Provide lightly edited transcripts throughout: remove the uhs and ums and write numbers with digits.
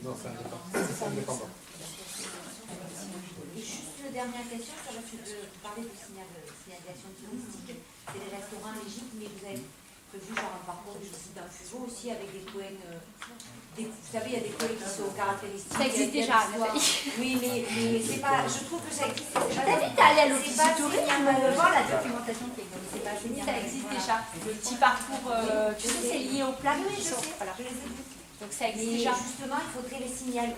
Non, c'est indépendant. Et juste la dernière question, ça va, tu parlais de signalisation touristique, c'est les restaurants légitimes, mais vous avez prévu genre un parcours du site d'un fuseau aussi avec des coins, vous savez, il y a des coins qui sont caractéristiques. Ça existe déjà. Oui, mais c'est pas, je trouve que ça existe. T'invite à aller à l'office du tourisme, voir la documentation qui existe. C'est pas génial. Ça existe déjà. Le petit parcours, tu sais, c'est lié aux plats qui sont. Voilà. Je les ai vus. Donc ça existe Mais déjà. justement, il faudrait les signaler.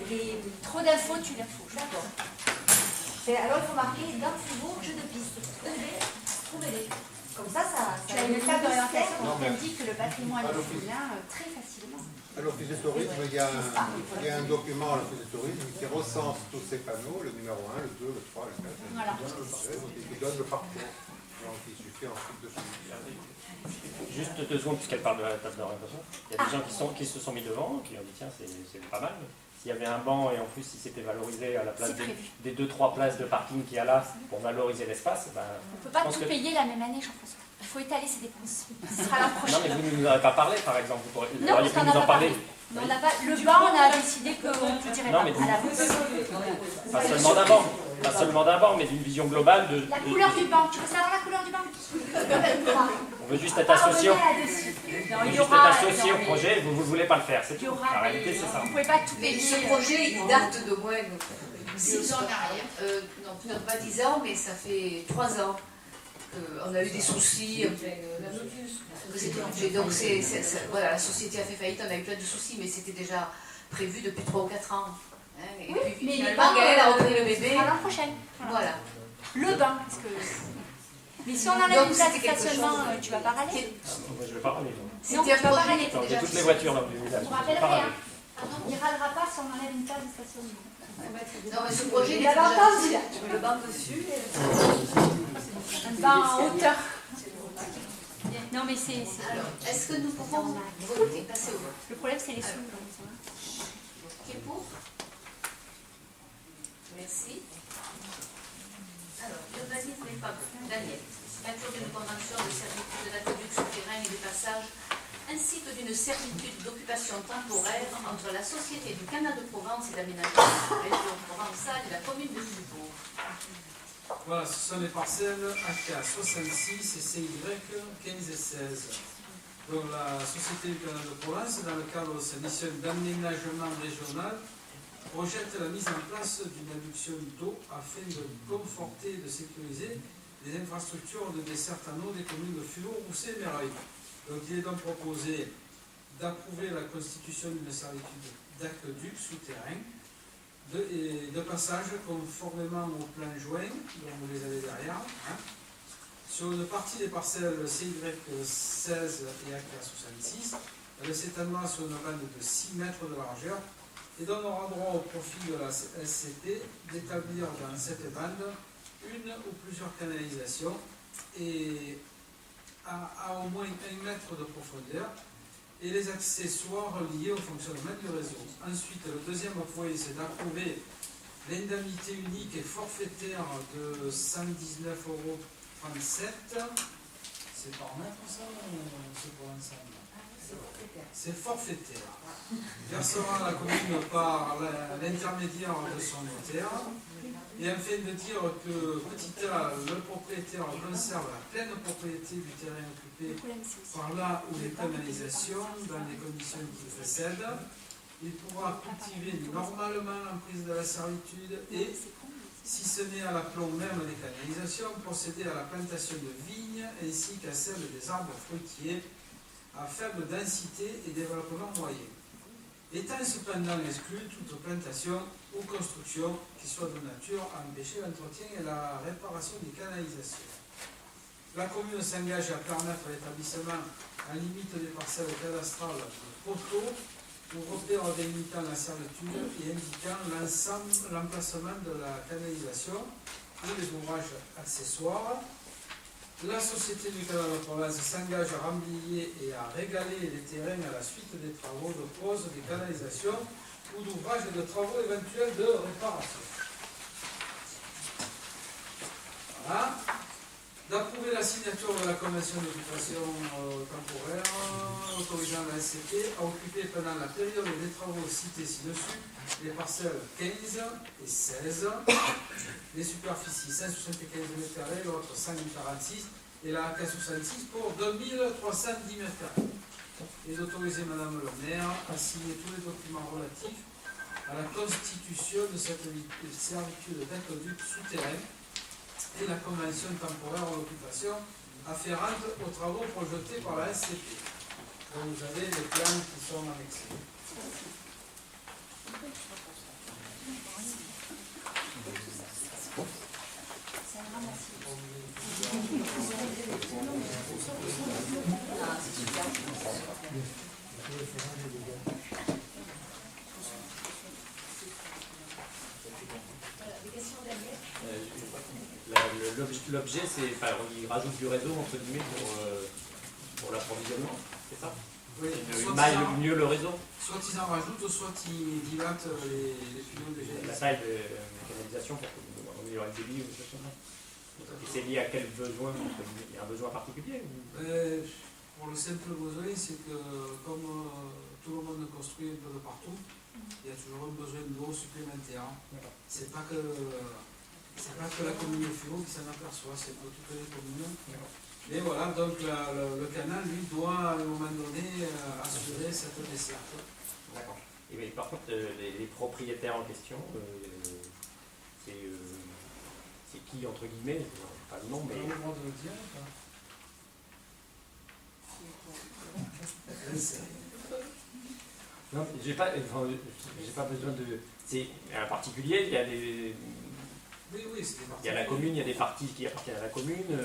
Trop d'infos, tu les fous. D'accord. Alors il faut marquer dans le frigo, jeu de piste. Trouvez-les. Comme ça, Tu as une table d'orientation Non, qui mais- indique le patrimoine féminin très facilement. À l'office du tourisme, il y a un document à l'office du tourisme qui recense tous ces panneaux, le numéro 1, le 2, le 3, le 4, Voilà. et qui donne le parcours. Donc il suffit ensuite de suivre. Juste 2 secondes, puisqu'elle parle de la table d'orientation. Il y a des gens qui se sont mis devant, qui ont dit tiens, c'est pas mal. S'il y avait un banc et en plus il s'était valorisé à la place des 2-3 places de parking qu'il y a là pour valoriser l'espace, ben, On ne peut pas tout payer la même année, Jean-François. Il faut étaler ses dépenses. Ce sera la non prochaine. mais vous ne nous en avez pas parlé par exemple, vous Non, auriez parce pu qu'on nous n'a en pas parler. parlé. Mais on n'a pas, le banc, on a décidé qu'on ne dirait Non, pas mais à l'avance. Pas seulement d'un banc, pas seulement d'un banc, mais d'une vision globale de. La couleur du banc, tu veux savoir la couleur du banc? On veut juste être associé. Non, On veut il y juste aura. être associé au projet, vous ne voulez pas le faire, c'est Il y tout. aura La réalité c'est ça. Vous ne pouvez pas tout Mais payer. ce projet, il date de moins 6 ans en arrière. Non, peut-être pas 10 ans, mais ça fait 3 ans. On a eu des soucis. Donc voilà, la société a fait faillite, on a eu plein de soucis, mais c'était déjà prévu depuis 3 ou 4 ans. Hein, et Oui, puis mais finalement, Gaëlle a repris le Ce bébé. sera l'an prochaine. Voilà. Le bain, parce que. Mais si on enlève Donc, une place de c'était quelque stationnement, chose tu vas pas râler? Moi je ne vais pas râler. Non, tu C'était un vas pas projet râler. qui était J'ai déjà toutes les voitures dans le village. Je vous je vais rappellerai, pas râler. hein. Il ne râlera pas si on enlève une place de stationnement. Non, mais ce projet, il Il était avait déjà entendu, là. Tu mets le banc dessus. Un bain en hauteur. Non, mais c'est. Alors, est-ce que nous pouvons voter, passer au vote? Le problème, c'est les sous. Qui est pour? Merci. Alors, l'urbanisme et pas Daniel. Signature d'une convention de servitude d'aqueduc souterrain et de passage, ainsi que d'une servitude d'occupation temporaire entre la Société du Canal de Provence et d'aménagement de la région provençale et la commune de Fribourg. Voilà, ce sont les parcelles AK 66 et CY 15 et 16. Donc la Société du Canal de Provence, dans le cadre de sa mission d'aménagement régional, projette la mise en place d'une adduction d'eau afin de conforter et de sécuriser les infrastructures de desserte en eau des communes de Fulot, Rousset et Mereuil. Donc il est donc proposé d'approuver la constitution d'une servitude d'aqueduc souterrain de passage conformément au plan joint, dont vous les avez derrière, hein, sur une partie des parcelles CY16 et AK66, elle s'étendra sur une bande de 6 mètres de largeur et donnera droit au profit de la SCT d'établir dans cette bande une ou plusieurs canalisations et à au moins 1 mètre de profondeur et les accessoires liés au fonctionnement du réseau. Ensuite, le deuxième point, c'est d'approuver l'indemnité unique et forfaitaire de 119,37 €. C'est par mètre ça ou c'est pour l'ensemble? C'est forfaitaire. Versera la commune par l'intermédiaire de son notaire. Et afin de dire que petit A, le propriétaire conserve la pleine propriété du terrain occupé par là où les canalisations, dans les conditions qui précèdent, il pourra cultiver normalement l'emprise de la servitude et, si ce n'est à l'aplomb même des canalisations, procéder à la plantation de vignes ainsi qu'à celle des arbres fruitiers à faible densité et développement moyen. Étant cependant exclu toute plantation ou construction qui soit de nature à empêcher l'entretien et la réparation des canalisations. La commune s'engage à permettre l'établissement en limite des parcelles cadastrales de poteaux ou repères délimitant la servitude et indiquant l'emplacement de la canalisation et les ouvrages accessoires. La Société du Canal de Provence s'engage à remblayer et à régaler les terrains à la suite des travaux de pose des canalisations ou d'ouvrages et de travaux éventuels de réparation. Voilà. D'approuver la signature de la convention d'occupation temporaire autorisant la SCT à occuper pendant la période des travaux cités ci-dessus les parcelles 15 et 16, les superficies 175 m², l'autre 146 et la AK66 pour 2310 m². Et d'autoriser Madame le maire à signer tous les documents relatifs à la constitution de cette servitude d'aqueduc souterrain et la convention temporaire en occupation afférente aux travaux projetés par la SCP. Donc vous avez les plans qui sont annexés. L'objet, c'est, enfin, il rajoute du réseau entre guillemets pour l'approvisionnement, c'est ça? Oui, Il maille mieux le réseau. soit ils en rajoutent, soit ils dilatent les tuyaux déjà. La taille de canalisation pour améliorer le débit ou des choses comme ça. Et c'est lié à quel besoin? Il y a un besoin particulier? Pour le simple besoin, c'est que comme tout le monde construit un peu de partout, il y a toujours un besoin d'eau supplémentaire. C'est pas que la commune de Furot qui s'en aperçoit, c'est pour toutes les communes. Mais voilà, donc le canal, lui, doit à un moment donné assurer cette desserte. D'accord. Et mais par contre, les propriétaires en question, c'est qui, entre guillemets, pas le nom, mais... On a le droit de le dire, Non, j'ai pas besoin de... C'est un particulier, il y a des... Oui, c'est des particuliers. Il y a la commune, il y a des parties qui appartiennent à la commune.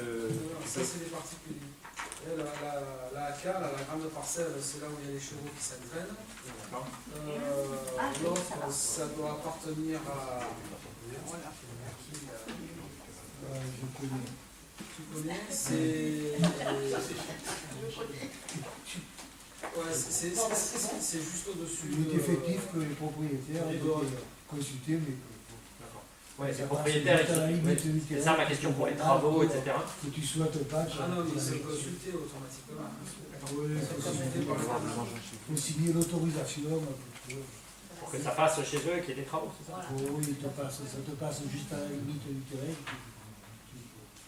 Ça, c'est des particuliers. La AK, la grande parcelle, c'est là où il y a les chevaux qui s'entraînent. L'autre, ça doit appartenir à... Tu connais, c'est... Ouais, c'est juste au-dessus. Il est effectif que les propriétaires doivent consulter, mais ouais, c'est propriétaire. C'est ça ma question pour les travaux, etc. Que tu souhaites pas. Ah non, mais il s'est consulté automatiquement. Oui, il faut signer l'autorisation. Pour que ça passe chez eux et qu'il y ait des travaux, c'est ça? Oui, ça te passe juste à la limite du terrain.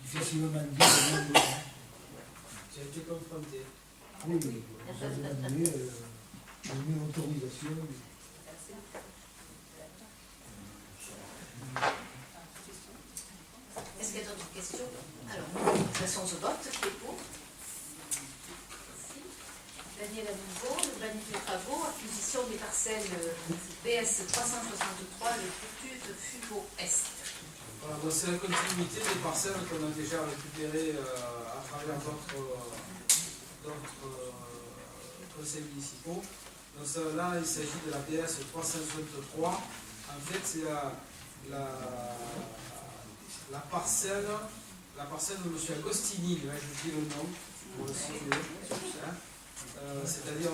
Difficilement dit. Tu as été confronté. Oui, vous avez donné l'autorisation. Est-ce qu'il y a d'autres questions? Alors, passons au vote. Qui est pour? Daniel à nouveau, urbanisme des travaux, acquisition des parcelles BS 363, le Futut Fugo Est. Voilà, c'est la continuité des parcelles qu'on a déjà récupérées à travers d'autres conseils municipaux. Donc là, il s'agit de la BS 363. En fait, c'est la parcelle de M. Agostini, là, je dis le nom, pour le situer. C'est-à-dire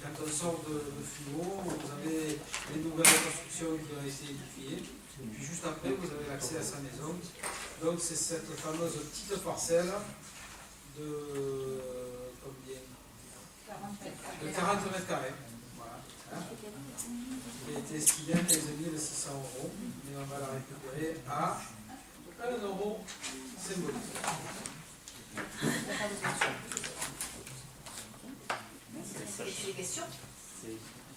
quand on sort de Furot, vous avez les nouvelles constructions qui ont été édifiées, et puis juste après, vous avez l'accès à sa maison. Donc c'est cette fameuse petite parcelle de combien? De 40 mètres carrés. Voilà. Qui a été estimée à 15 600 €, mais on va la récupérer à 1 € symbolique. Des questions?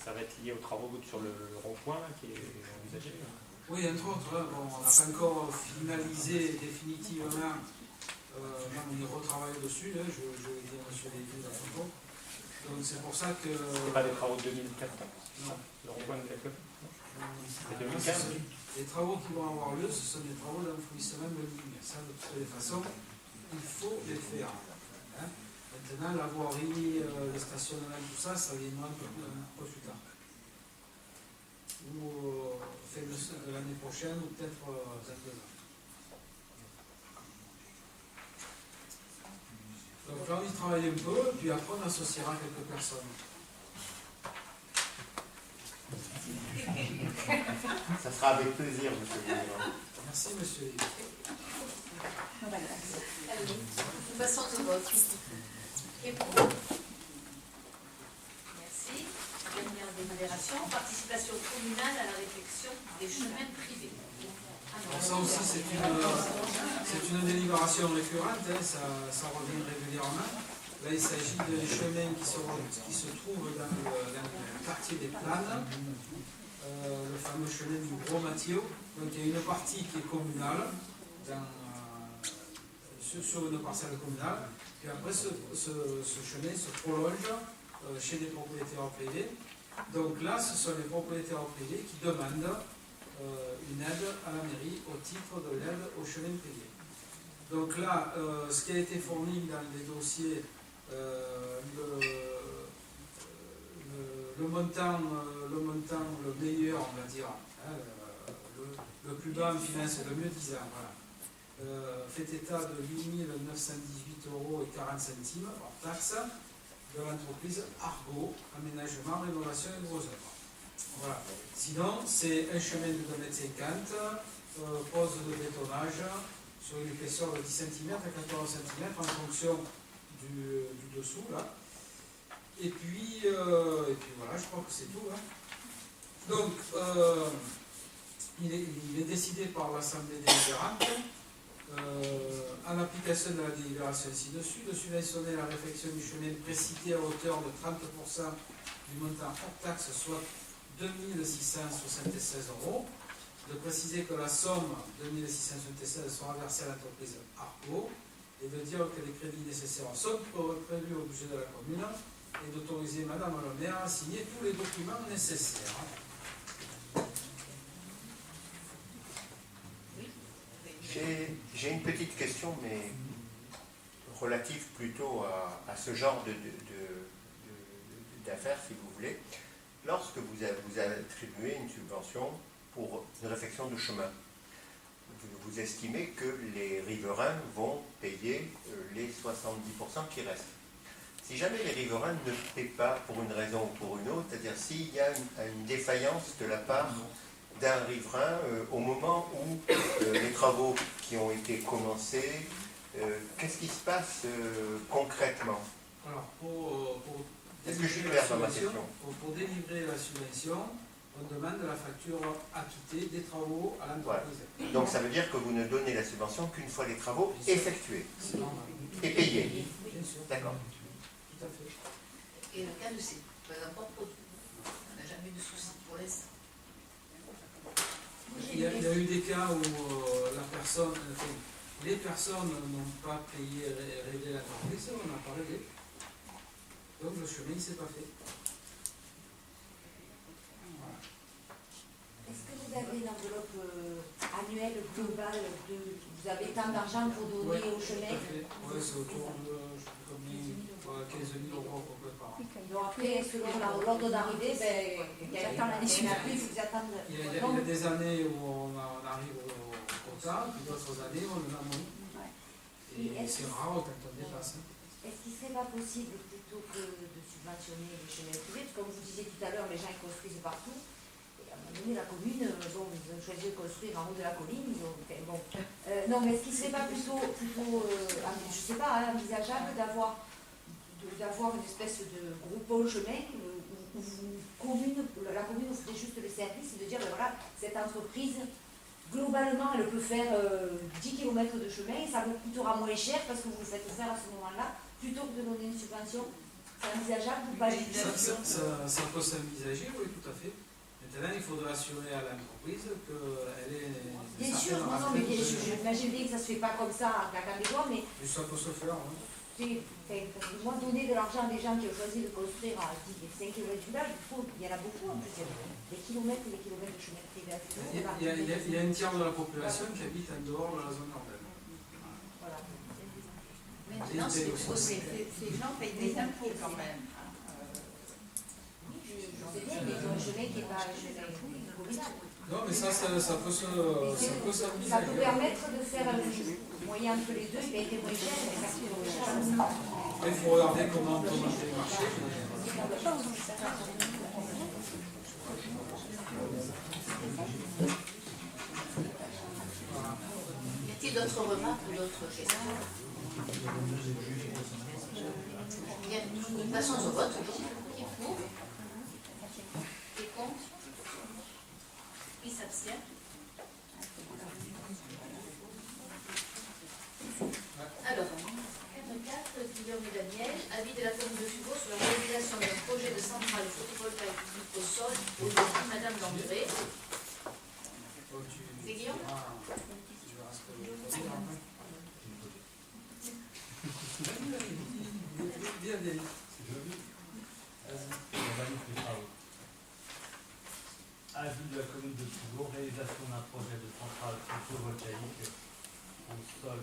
Ça va être lié aux travaux sur le rond-point qui est envisagé. Oui, entre autres, bon, on n'a pas encore finalisé définitivement, on y retravaille dessus, là, je l'ai dit à M. Lévy dans son compte. Donc c'est pour ça que... C'est pas des travaux de 2014? Non. Le rond-point de quelque C'est 2015? Les travaux qui vont avoir lieu, ce sont des travaux d'enfouissement de ligne. Ça, de toutes les façons, il faut les faire. Hein? Maintenant, la voirie, le stationnement, tout ça, ça viendra un peu plus tard. Ou fin de l'année prochaine, ou peut-être dans 2 ans. Donc là, on y travaille un peu, puis après, on associera quelques personnes. Ça sera avec plaisir, monsieur le président. Merci, monsieur. Allez, Nous passons au vote. Qui est pour? Merci. Dernière délibération. Participation communale à la réflexion des chemins privés. Alors ça aussi, c'est une délibération récurrente, hein, ça revient régulièrement. Là, il s'agit de chemins qui se trouvent dans le quartier des Planes, le fameux chemin du Gros Mathieu. Donc, il y a une partie qui est communale, sur une parcelle communale, puis après, ce chemin se prolonge chez des propriétaires privés. Donc là, ce sont les propriétaires privés qui demandent une aide à la mairie au titre de l'aide au chemin privé. Donc là, ce qui a été fourni dans les dossiers, le montant le meilleur, on va dire, hein, le plus bas en finance, le mieux disant, voilà, fait état de 8 918,40 € hors taxe de l'entreprise Argo, aménagement, rénovation et gros œuvres. Voilà. Sinon, c'est un chemin de 2,50 m, pose de bétonnage sur une épaisseur de 10 cm à 14 cm en fonction du dessous, là. Et puis voilà, je crois que c'est tout. Hein. Donc, il est décidé par l'Assemblée délibérante, en application de la délibération ci-dessus, de subventionner la réfection du chemin précité à hauteur de 30% du montant hors taxe, soit 2 676 €, de préciser que la somme 2 676 sera versée à l'entreprise Arco, et de dire que les crédits nécessaires sont prévus au budget de la commune, et d'autoriser Madame le maire à signer tous les documents nécessaires. J'ai une petite question, mais relative plutôt à ce genre d'affaires, si vous voulez. Lorsque vous attribuez une subvention pour une réfection de chemin, vous estimez que les riverains vont payer les 70% qui restent. Si jamais les riverains ne paient pas pour une raison ou pour une autre, c'est-à-dire s'il y a une défaillance de la part d'un riverain au moment où les travaux qui ont été commencés, qu'est-ce qui se passe concrètement? Alors, est-ce que je suis clair dans ma question? Pour délivrer la subvention, on demande la facture acquittée des travaux à l'entreprise. Voilà. Donc ça veut dire que vous ne donnez la subvention qu'une fois les travaux effectués et payés. Bien sûr. D'accord. Tout à fait. Et le cas de ces, par exemple, on n'a jamais eu de soucis pour l'instant. Il y a eu des cas où les personnes n'ont pas payé réglé l'entreprise, on n'a pas réglé. Donc le chemin ne s'est pas fait. Voilà. Est-ce que vous avez une enveloppe annuelle globale vous avez tant d'argent pour donner au chemin? Oui, c'est autour de 15 000 € à peu près par an. Donc après, selon l'ordre d'arrivée, il y a plus, vous attendre. Il y a des années où on arrive au quota, puis d'autres années où on en a moins. Et c'est rare quand on dépasse. Est-ce qu'il ne serait pas possible, plutôt que de subventionner les chemins privés, parce que comme vous disiez tout à l'heure, les gens ils construisent partout, et à un moment donné, la commune, ils ont choisi de construire en haut de la colline, non, mais est-ce qu'il ne serait pas plutôt je ne sais pas, envisageable d'avoir une espèce de gros pôle chemin où la commune vous fait juste le service et de dire, voilà, cette entreprise, globalement, elle peut faire 10 km de chemin et ça vous coûtera moins cher parce que vous le faites faire à ce moment-là, plutôt que de donner une subvention. C'est envisageable ou pas? Ça peut s'envisager, oui, tout à fait. Maintenant, il faudra assurer à l'entreprise qu'elle est... Bien sûr, non, mais j'imagine bien que ça ne se fait pas comme ça, à claquant des doigts, mais... Ça peut se faire, oui. Moi, donner de l'argent à des gens qui ont choisi de construire à 5 km du village, il y en a beaucoup en plus. Des kilomètres et des kilomètres de chemin privé. Il y a un tiers de la population qui habite en dehors de la zone urbaine. Voilà. Maintenant, c'est aussi. Ces gens payent des impôts quand même. Je sais bien, mais ils ont un chemin qui n'est pas un chemin communal. Non, mais ça peut s'envisager. Ça peut permettre de faire un moyen entre les deux, il a été moins cher, mais ça coûte moins cher. Il faut regarder comment on peut marcher les marchés. Y a-t-il d'autres remarques ou d'autres questions? Bien, nous passons au vote. Qui est pour? Qui est contre? Qui s'abstient? Alors, 4, Guillaume et Daniel, avis de la commune de Fugos sur la réalisation d'un projet de centrale photovoltaïque au sol au lieu de Madame Landré. C'est Guillaume? Bien, bien. Avis de la commune de Fugos, réalisation d'un projet de centrale photovoltaïque au sol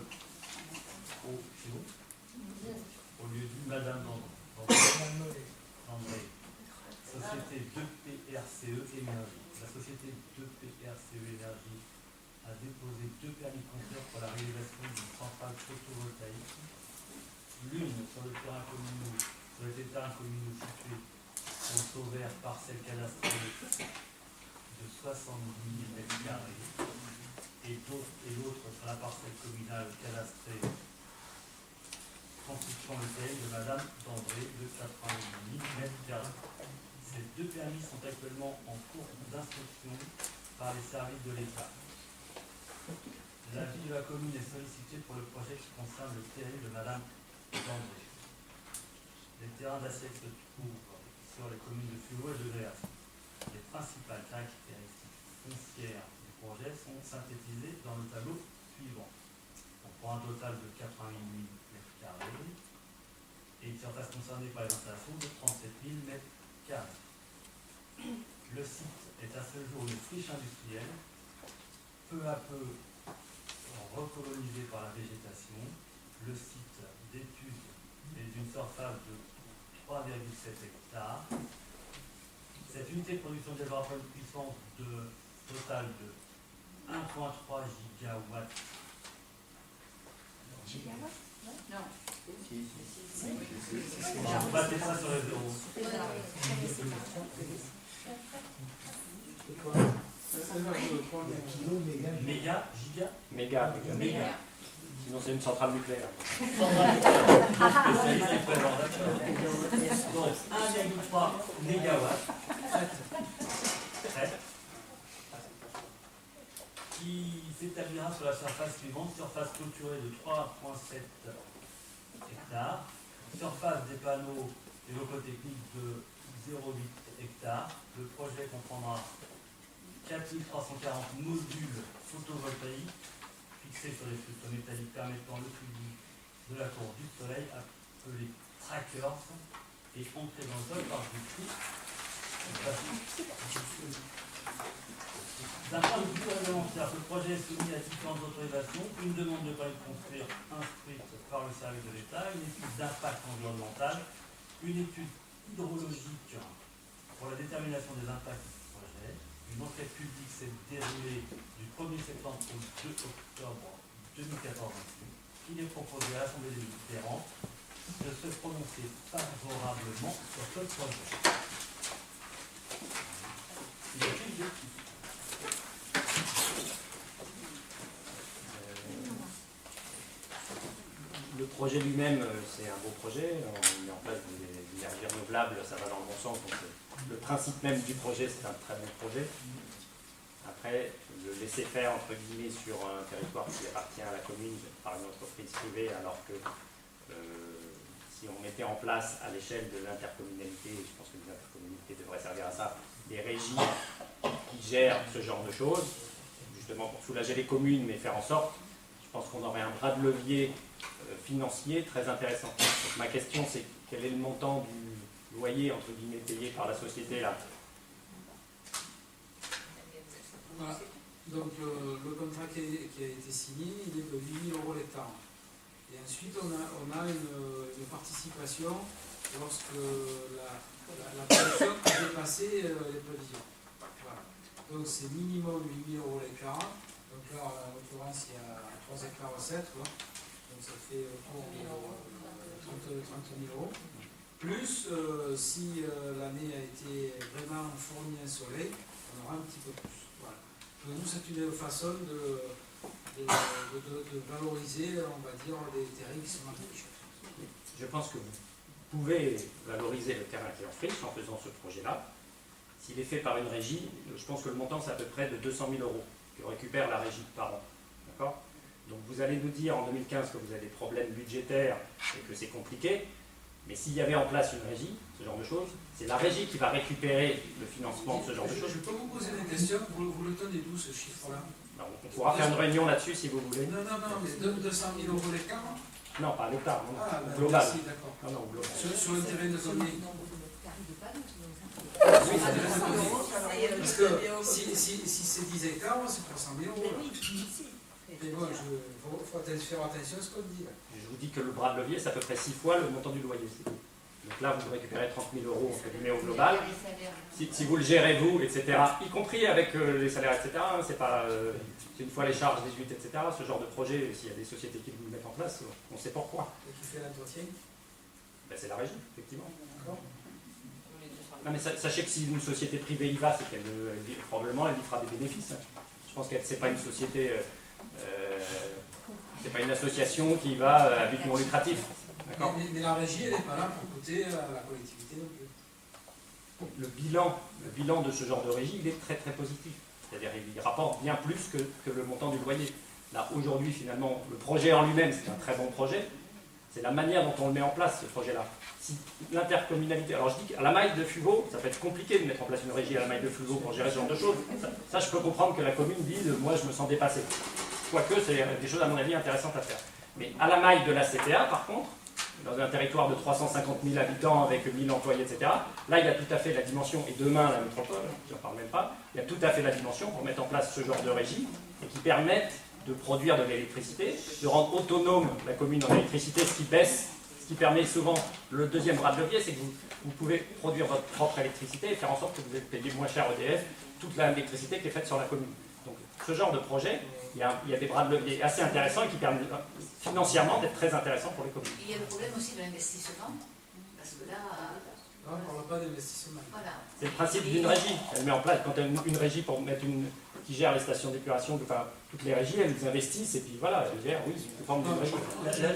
au lieu du Madame Landré. Société 2PRCE Énergie. La société 2PRCE Énergie a déposé 2 permis contraires pour la réalisation d'une centrale photovoltaïque. L'une sur le terrain communal situé au Sauvert, parcelle cadastrale de 70 000 m² et l'autre sur la parcelle communale cadastrée construction ETL de Madame Dandré de 88 000 m². Ces 2 permis sont actuellement en cours d'instruction par les services de l'État. L'avis de la commune est sollicité pour le projet qui concerne le terrain de Madame Dandré. Les terrains d'assiette se trouvent sur les communes de Fugos et de Gréas. Les principales caractéristiques foncières du projet sont synthétisées dans le tableau suivant. Donc, pour un total de 88 000 m² et une surface concernée par les installations de 37 000 m². Le site est à ce jour une friche industrielle, peu à peu recolonisé par la végétation. Le site d'étude est d'une surface de 3,7 hectares. Cette unité de production développera une puissance totale de 1,3 gigawatts. Non. On va mettre ça sur les zéros. Méga, giga, Méga. Sinon c'est une centrale nucléaire. spécialisé présent, d'accord. Donc 1,3 mégawatts. Prêt. Qui s'établira sur la surface suivante, surface clôturée de 3,7 hectares, surface des panneaux et locaux techniques de 0,8 hectares. Le projet comprendra 4340 modules photovoltaïques fixés sur les structures métalliques permettant le suivi de la courbe du soleil, appelée trackers, et ancrés dans le sol par des trous. D'un point de vue réglementaire, ce projet est soumis à différentes autorisations, une demande de permis de construire instruite par le service de l'État, une étude d'impact environnemental, une étude hydrologique pour la détermination des impacts du projet. Une enquête publique s'est déroulée du 1er septembre au 2 octobre 2014. Il est proposé à l'Assemblée des différents de se prononcer favorablement sur ce projet. Il y a-t-il des questions ? Le projet lui-même, c'est un beau projet. On met en place des énergies renouvelables, ça va dans le bon sens. Donc le principe même du projet, c'est un très bon projet. Après, le laisser faire, entre guillemets, sur un territoire qui appartient à la commune par une entreprise privée, alors que si on mettait en place à l'échelle de l'intercommunalité, je pense que les intercommunalités devraient servir à ça, des régies qui gèrent ce genre de choses, justement pour soulager les communes, mais faire en sorte, je pense qu'on aurait un bras de levier financier très intéressant. Donc ma question, c'est quel est le montant du loyer, entre guillemets, payé par la société là? Voilà. Donc le contrat qui a été signé, il est de 8 000 € l'hectare. Et ensuite, on a une participation lorsque la production a dépassé les prévisions. Voilà. Donc c'est minimum 8 000 € l'hectare. Donc là, en l'occurrence, il y a 3 hectares 7, quoi. Donc ça fait autour de 30 000 €. Plus, si l'année a été vraiment fournie en soleil, on aura un petit peu plus. Voilà. Donc nous, c'est une façon de valoriser, on va dire, les terrains qui sont en friche. Je pense que vous pouvez valoriser le terrain qui est en friche en faisant ce projet-là. S'il est fait par une régie, je pense que le montant c'est à peu près de 200 000 euros que récupère la régie par an. D'accord ? Donc vous allez nous dire en 2015 que vous avez des problèmes budgétaires et que c'est compliqué, mais s'il y avait en place une régie, ce genre de choses, c'est la régie qui va récupérer le financement de ce genre de choses. Je peux vous poser des questions, vous le tenez d'où ce chiffre-là? On pourra faire une réunion là-dessus si vous voulez. Non, mais 200 000 euros l'écart? Non, pas à l'hectare, non. Ah, Au global. merci, d'accord. Non, au global. Sur le terrain de combien? Oui, ça dépend. Parce que si c'est 10 hectares, c'est pour 100 000 euros. Mais bon, il faut faire attention à ce qu'on dit là. Je vous dis que le bras de levier, c'est à peu près 6 fois le montant du loyer. Donc là, vous récupérez 30 000 euros entre guillemets au global. Si vous le gérez vous, etc., y compris avec les salaires, etc., hein, c'est pas une fois les charges déduites, etc., ce genre de projet, s'il y a des sociétés qui le mettent en place, on sait pourquoi. Et qui fait l'entretien? Ben, c'est la régie, effectivement. Non, mais sachez que si une société privée y va, c'est qu'elle probablement elle y fera des bénéfices. Je pense que c'est pas une société, c'est pas une association qui va à but non lucratif. Mais la régie, elle n'est pas là pour coûter à la collectivité non plus. Le bilan de ce genre de régie, il est très très positif. C'est-à-dire qu'il rapporte bien plus que le montant du loyer. Là, aujourd'hui, finalement, le projet en lui-même, c'est un très bon projet. C'est la manière dont on le met en place, ce projet-là. Si l'intercommunalité... Alors, je dis qu'à la maille de Fuveau, ça peut être compliqué de mettre en place une régie à la maille de Fuveau pour gérer ce genre de choses. Ça, je peux comprendre que la commune dise « moi, je me sens dépassé ». Quoique, c'est des choses, à mon avis, intéressantes à faire. Mais à la maille de la CPA, par contre, dans un territoire de 350 000 habitants avec 1000 employés, etc., là, il y a tout à fait la dimension, et demain, la métropole, je n'en parle même pas, il y a tout à fait la dimension pour mettre en place ce genre de régie et qui permettent de produire de l'électricité, de rendre autonome la commune en électricité, ce qui baisse, ce qui permet souvent, le deuxième bras de levier, c'est que vous pouvez produire votre propre électricité et faire en sorte que vous payez moins cher EDF toute l'électricité qui est faite sur la commune. Donc ce genre de projet, il y a des bras de levier assez intéressants et qui permettent financièrement d'être très intéressants pour les communes. Il y a le problème aussi de l'investissement, parce que là... Non, on ne parle pas d'investissement. Voilà. C'est le principe d'une régie. Elle met en place, quand elle une régie pour mettre qui gère les stations d'épuration, enfin, toutes les régies, elles investissent et puis voilà, elles gèrent, oui, sous forme d'une régie.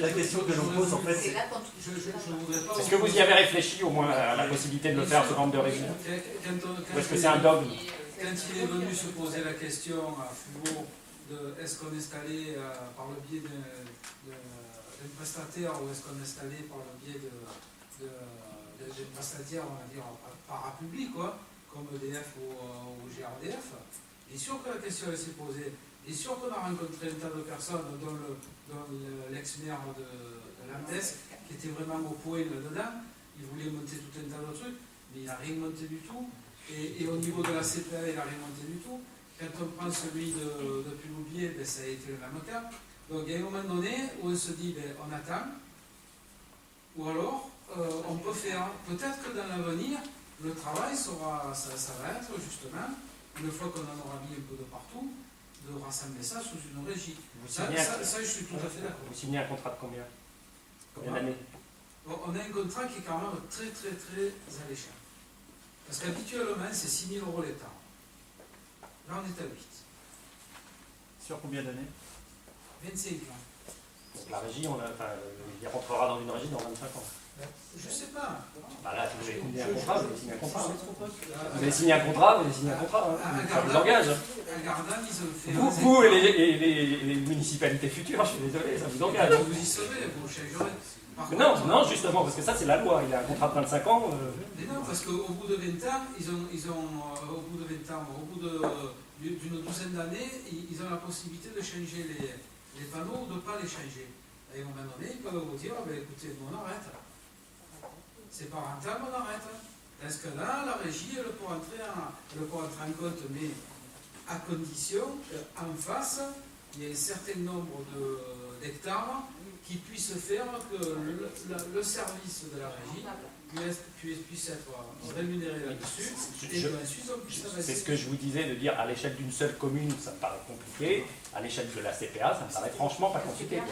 La question que l'on pose, en fait, c'est... Est-ce que vous y avez réfléchi au moins à la possibilité de le faire sous forme de régie? Ou est-ce que c'est un dogme? Quand il est venu se poser la question à Fuveau de est-ce qu'on installait par le biais d'un prestataire ou est-ce qu'on installait par le biais des prestataires, on va dire, parapublics, quoi, comme EDF ou GRDF, bien sûr que la question s'est posée. Bien sûr qu'on a rencontré un tas de personnes, dont l'ex-maire de Landes, qui était vraiment au point là-dedans. Il voulait monter tout un tas de trucs, mais il n'a rien monté du tout. Et au niveau de la CPA, il n'a rien monté du tout. Quand on prend celui de Puloubier, ben, ça a été le même cas. Donc il y a un moment donné où on se dit, ben, on attend, ou alors on peut faire, peut-être que dans l'avenir, le travail ça va être justement, une fois qu'on en aura mis un peu de partout, de rassembler ça sous une régie. Ça, je suis tout à fait d'accord. Vous signez un contrat de combien? Combien d'années? Bon, on a un contrat qui est quand même très très très alléchant. Parce qu'habituellement, c'est 6 000 euros l'hectare. Là, on est à 8. Sur combien d'années? 25 ans. Donc la régie, il rentrera dans une régie dans 25 ans. Je sais pas. Bah là, vous avez signé un contrat, vous avez signé un contrat. Vous avez signé un contrat, vous avez signé un contrat. Ça vous engage. À Gardanne, ils ont fait... Vous et les municipalités futures, je suis désolé, ça vous engage. Vous y serez, vous changerez. Non, justement, parce que ça, c'est la loi. Il a un contrat de 25 ans. Mais non, parce qu'au bout de 20 ans, au bout d'une douzaine d'années, ils ont la possibilité de changer les panneaux ou de ne pas les changer. Et à un moment donné, ils peuvent vous dire, ben, écoutez, on arrête. C'est pas rentable, on arrête. Parce que là, la régie, elle peut entrer en compte, mais à condition qu'en face, il y ait un certain nombre d'hectares qui puisse faire que le service de la régie puisse être rémunéré là-dessus et ensuite on puisse avancer. C'est ce que je vous disais, de dire à l'échelle d'une seule commune, ça me paraît compliqué. À l'échelle de la CPA, ça me paraît franchement pas compliqué.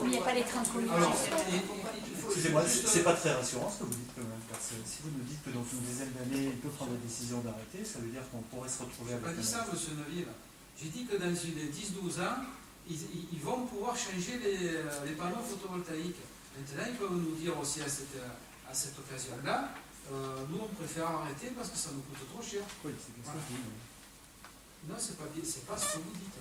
Oui, il n'y a pas les 30 communes. Excusez-moi, c'est pas très rassurant ce que vous dites quand même, parce que si vous nous dites que dans une dizaine d'années, il peut prendre la décision d'arrêter, ça veut dire qu'on pourrait se retrouver avec... Pas dit ça, monsieur Neville. J'ai dit que dans une 10-12 ans, ils vont pouvoir changer les panneaux photovoltaïques. Maintenant, ils peuvent nous dire aussi à cette occasion-là, nous on préfère arrêter parce que ça nous coûte trop cher. Oui, c'est bien ça. Non, c'est pas ce que vous dites.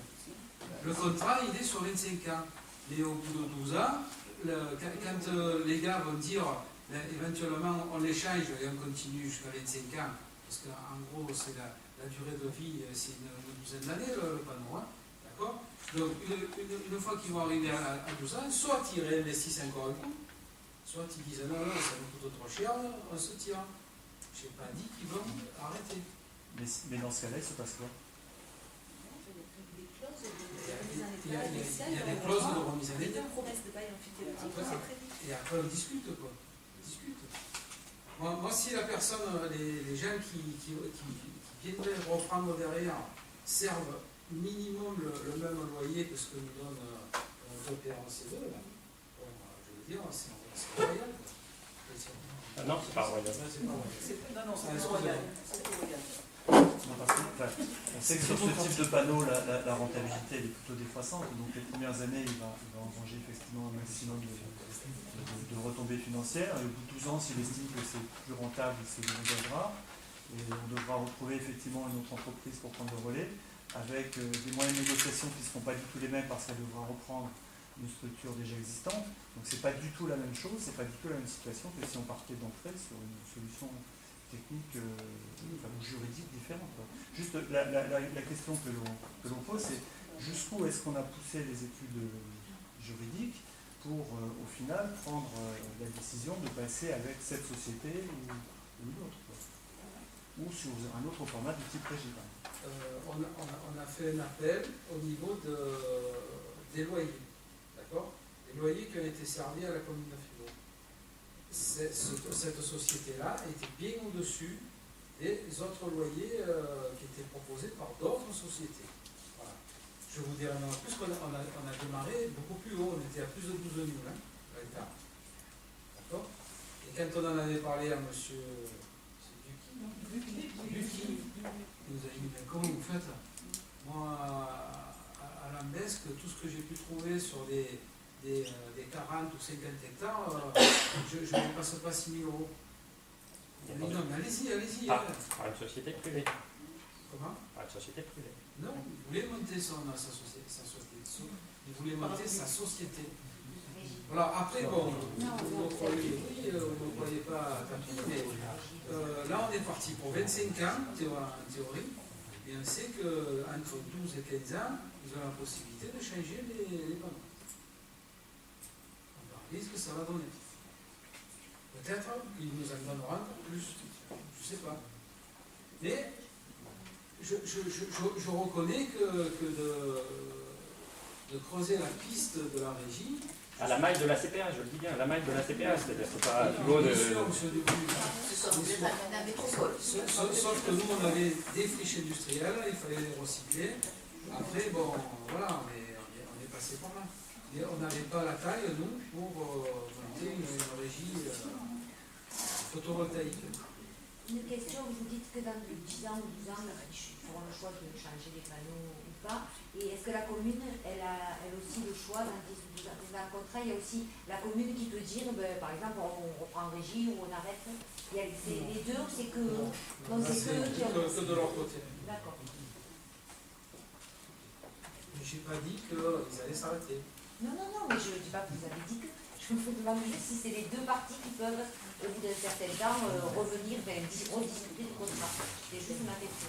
Le contrat, il est sur 25 ans. Mais au bout de 12 ans, quand les gars vont dire, éventuellement, on l'échange et on continue jusqu'à 25 ans, parce qu'en gros, c'est la durée de vie, c'est une douzaine d'années, le panneau. Hein, d'accord? Donc, une fois qu'ils vont arriver à 12 ans, soit ils réinvestissent encore un coup, soit ils disent, non, ça nous coûte trop cher, on se tire. Je n'ai pas dit qu'ils vont arrêter. Mais dans ce cas-là, il se passe quoi? Il y a des clauses de remise en état. Et après on discute quoi. On discute. Moi si la personne, les gens qui viendraient reprendre derrière servent minimum le même loyer que ce que nous donne l'OPRC2, je veux dire, c'est royal. Non, c'est pas royal. Non, c'est royal. Non, parce que, on sait que sur ce type de panneau, la rentabilité elle est plutôt décroissante. Donc les premières années, il va engranger effectivement un maximum de retombées financières. Et au bout de 12 ans, s'il estime que c'est plus rentable, il se dégagera. Et on devra retrouver effectivement une autre entreprise pour prendre le relais, avec des moyens de négociation qui ne seront pas du tout les mêmes parce qu'elle devra reprendre une structure déjà existante. Donc c'est pas du tout la même chose, c'est pas du tout la même situation que si on partait d'entrée sur une solution technique ou juridique différente. Juste la question que l'on pose, c'est jusqu'où est-ce qu'on a poussé les études juridiques pour au final prendre la décision de passer avec cette société ou une autre, ou sur un autre format du type régie. On a fait un appel au niveau des loyers, d'accord? Les loyers qui ont été servis à la commune de Fribourg. Cette société-là était bien au-dessus des autres loyers qui étaient proposés par d'autres sociétés. Voilà. Je vous dirais en plus qu'on a démarré beaucoup plus haut, on était à plus de 12 000 l'hectare. D'accord? Et quand on en avait parlé à monsieur Duki, il nous a dit, mais comment vous faites? Moi, à Lambesque, tout ce que j'ai pu trouver sur des 40 ou 50 hectares, je ne dépasse pas 6 000 euros. Mais non, mais allez-y. Par une société privée. Comment? Par une société privée. Non, il voulait monter sa société. Il voulait monter sa société. Voilà, après, bon, vous ne croyez pas tapis, mais là, on est parti pour 25 ans, en théorie, et on sait qu'entre 12 et 15 ans, ils ont la possibilité de changer les panneaux. Ce que ça va donner. Peut-être qu'il nous en donnera encore plus, je ne sais pas. Mais je reconnais que de creuser la piste de la régie. À la maille de la CPA, je le dis bien, à la maille de la CPA, c'est-à-dire c'est pas plus haut de. Sauf que nous on avait des friches industrielles, il fallait les recycler. Après, bon, voilà, on est passé par là. Et on n'avait pas la taille, nous, pour monter une régie photovoltaïque. Une question, vous dites que dans 10 ans ou 12 ans, ils feront le choix de changer les panneaux ou pas. Et est-ce que la commune, elle a elle aussi le choix dans 10 ou 12 ans? Dans le contrat, il y a aussi la commune qui peut dire, par exemple, on reprend en régie ou on arrête. Il y a les deux, c'est que... Non, c'est que de leur côté. D'accord. Mais je n'ai pas dit qu'ils allaient s'arrêter. Non, mais je ne dis pas que vous avez dit que. Je me demande juste si c'est les deux parties qui peuvent, au bout d'un certain temps, revenir, rediscuter du contrat. C'est juste ma question.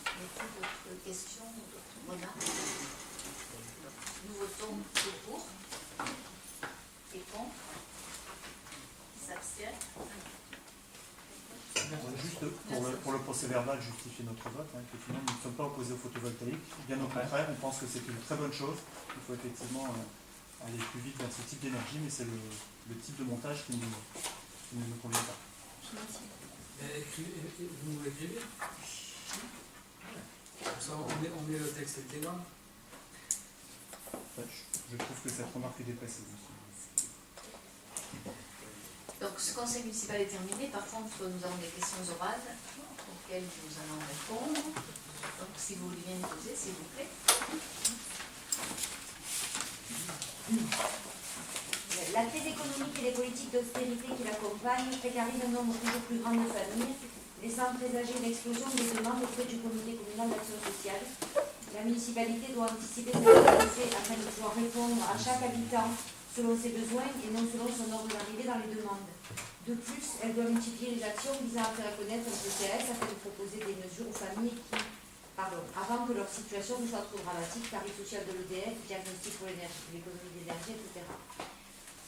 Y a-t-il d'autres questions ou d'autres remarques? Nous votons pour. Et contre? Qui s'abstient? Juste pour le procès verbal, justifier notre vote, effectivement, nous ne sommes pas opposés au photovoltaïque. Bien au contraire, on pense que c'est une très bonne chose. Il faut effectivement aller plus vite dans ce type d'énergie, mais c'est le type de montage qui ne nous convient pas. Vous l'écrivez? Comme ça, on met le texte intégral. Je trouve que cette remarque est dépassée. Donc, ce conseil municipal est terminé. Par contre, nous avons des questions orales. laquelle nous allons répondre. Donc, si vous voulez bien poser, s'il vous plaît. La crise économique et les politiques d'austérité qui l'accompagnent précarisent un nombre toujours plus grand de familles, laissant présager l'explosion des demandes auprès du comité communal d'action sociale. La municipalité doit anticiper cette avancée afin de pouvoir répondre à chaque habitant selon ses besoins et non selon son ordre d'arrivée dans les demandes. De plus, elle doit multiplier les actions visant à faire connaître le CCAS afin de proposer des mesures aux familles qui, avant que leur situation ne soit trop dramatique, tarif social de l'EDF, diagnostic pour l'économie d'énergie, etc.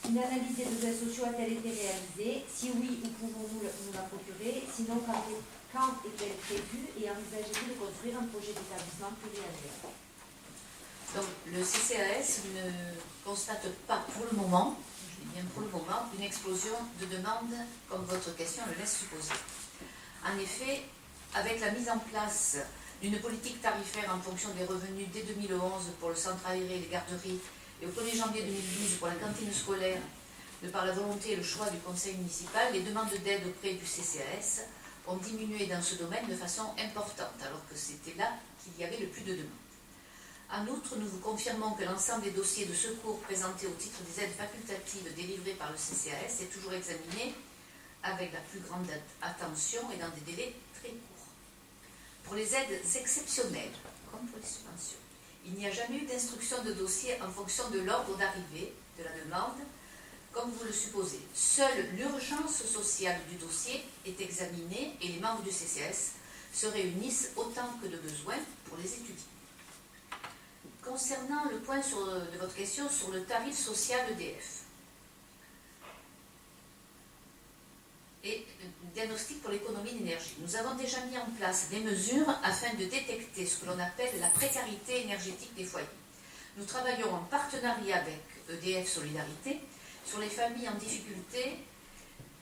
Une analyse des besoins sociaux a-t-elle été réalisée? Si oui, où pouvons-nous nous la procurer? Sinon, quand est-elle prévue et envisagez-vous de construire un projet d'établissement pluriannuel? Donc, le CCAS ne constate pas pour le moment, je dis bien pour le moment, une explosion de demandes comme votre question le laisse supposer. En effet, avec la mise en place d'une politique tarifaire en fonction des revenus dès 2011 pour le centre aéré et les garderies et au 1er janvier 2012 pour la cantine scolaire, de par la volonté et le choix du conseil municipal, les demandes d'aide auprès du CCAS ont diminué dans ce domaine de façon importante, alors que c'était là qu'il y avait le plus de demandes. En outre, nous vous confirmons que l'ensemble des dossiers de secours présentés au titre des aides facultatives délivrées par le CCAS est toujours examiné avec la plus grande attention et dans des délais très courts. Pour les aides exceptionnelles, comme pour les subventions, il n'y a jamais eu d'instruction de dossier en fonction de l'ordre d'arrivée de la demande, comme vous le supposez. Seule l'urgence sociale du dossier est examinée et les membres du CCAS se réunissent autant que de besoin pour les étudier. Concernant le point de votre question sur le tarif social EDF et le diagnostic pour l'économie d'énergie, nous avons déjà mis en place des mesures afin de détecter ce que l'on appelle la précarité énergétique des foyers. Nous travaillons en partenariat avec EDF Solidarité sur les familles en difficulté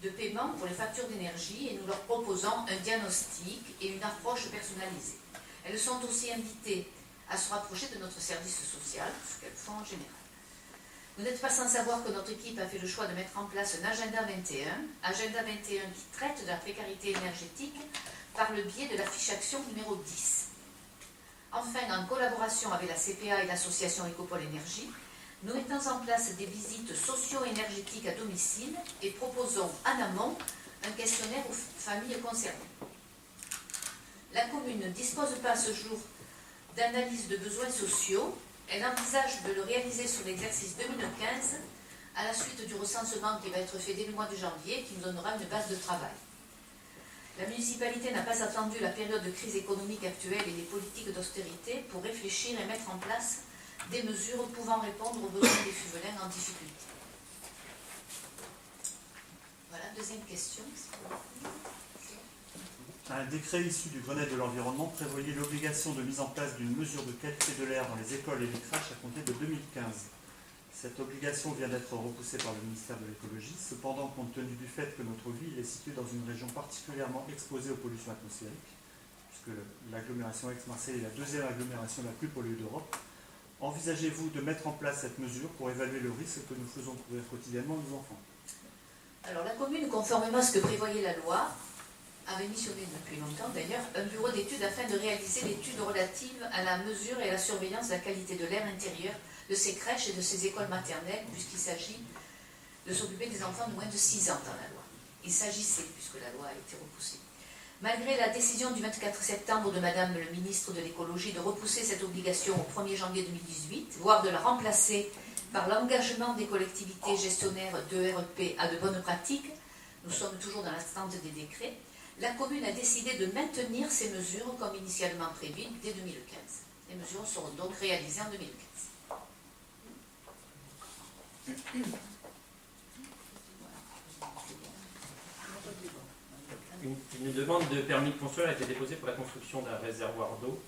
de paiement pour les factures d'énergie et nous leur proposons un diagnostic et une approche personnalisée. Elles sont aussi invitées à se rapprocher de notre service social, ce qu'elles font en général. Vous n'êtes pas sans savoir que notre équipe a fait le choix de mettre en place un agenda 21 qui traite de la précarité énergétique par le biais de la fiche action numéro 10. Enfin, en collaboration avec la CPA et l'association Écopole Énergie, nous mettons en place des visites socio-énergétiques à domicile et proposons en amont un questionnaire aux familles concernées. La commune ne dispose pas à ce jour d'analyse de besoins sociaux. Elle envisage de le réaliser sur l'exercice 2015 à la suite du recensement qui va être fait dès le mois de janvier, qui nous donnera une base de travail. La municipalité n'a pas attendu la période de crise économique actuelle et les politiques d'austérité pour réfléchir et mettre en place des mesures pouvant répondre aux besoins des Fuvelains en difficulté. Voilà, deuxième question. Un décret issu du Grenelle de l'environnement prévoyait l'obligation de mise en place d'une mesure de qualité de l'air dans les écoles et les crèches à compter de 2015. Cette obligation vient d'être repoussée par le ministère de l'écologie. Cependant, compte tenu du fait que notre ville est située dans une région particulièrement exposée aux pollutions atmosphériques, puisque l'agglomération Aix-Marseille est la deuxième agglomération la plus polluée d'Europe, envisagez-vous de mettre en place cette mesure pour évaluer le risque que nous faisons courir quotidiennement nos enfants? Alors la commune, conformément à ce que prévoyait la loi, avait missionné depuis longtemps d'ailleurs un bureau d'études afin de réaliser l'étude relative à la mesure et à la surveillance de la qualité de l'air intérieur de ces crèches et de ces écoles maternelles, puisqu'il s'agit de s'occuper des enfants de moins de 6 ans dans la loi. Il s'agissait, puisque la loi a été repoussée. Malgré la décision du 24 septembre de Madame le ministre de l'écologie de repousser cette obligation au 1er janvier 2018, voire de la remplacer par l'engagement des collectivités gestionnaires d'ERP à de bonnes pratiques, nous sommes toujours dans l'attente des décrets, la commune a décidé de maintenir ces mesures comme initialement prévues dès 2015. Les mesures seront donc réalisées en 2015. Une demande de permis de construire a été déposée pour la construction d'un réservoir d'eau.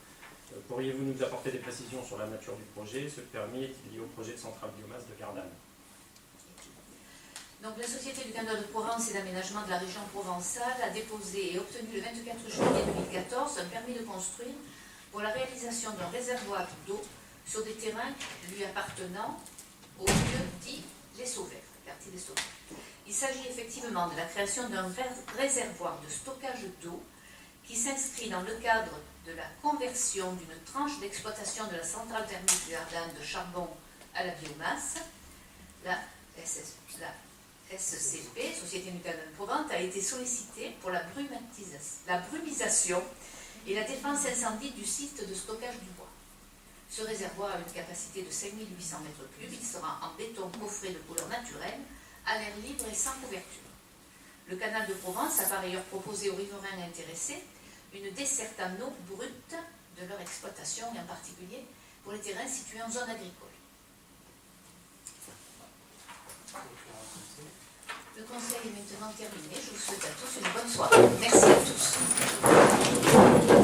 Pourriez-vous nous apporter des précisions sur la nature du projet? Ce permis est lié au projet de centrale biomasse de Gardanne. Donc, la Société du canal de Provence et d'aménagement de la région provençale a déposé et obtenu le 24 juillet 2014 un permis de construire pour la réalisation d'un réservoir d'eau sur des terrains lui appartenant au lieu dit Les Sauvères, quartier des Sauvères. Il s'agit effectivement de la création d'un réservoir de stockage d'eau qui s'inscrit dans le cadre de la conversion d'une tranche d'exploitation de la centrale thermique du Jardin de charbon à la biomasse. La SCP, Société du Canal de Provence, a été sollicitée pour la brumisation et la défense incendie du site de stockage du bois. Ce réservoir a une capacité de 5800 m3. Il sera en béton coffré de couleur naturelle, à l'air libre et sans couverture. Le canal de Provence a par ailleurs proposé aux riverains intéressés une desserte en eau brute de leur exploitation, et en particulier pour les terrains situés en zone agricole. Le conseil est maintenant terminé. Je vous souhaite à tous une bonne soirée. Merci à tous.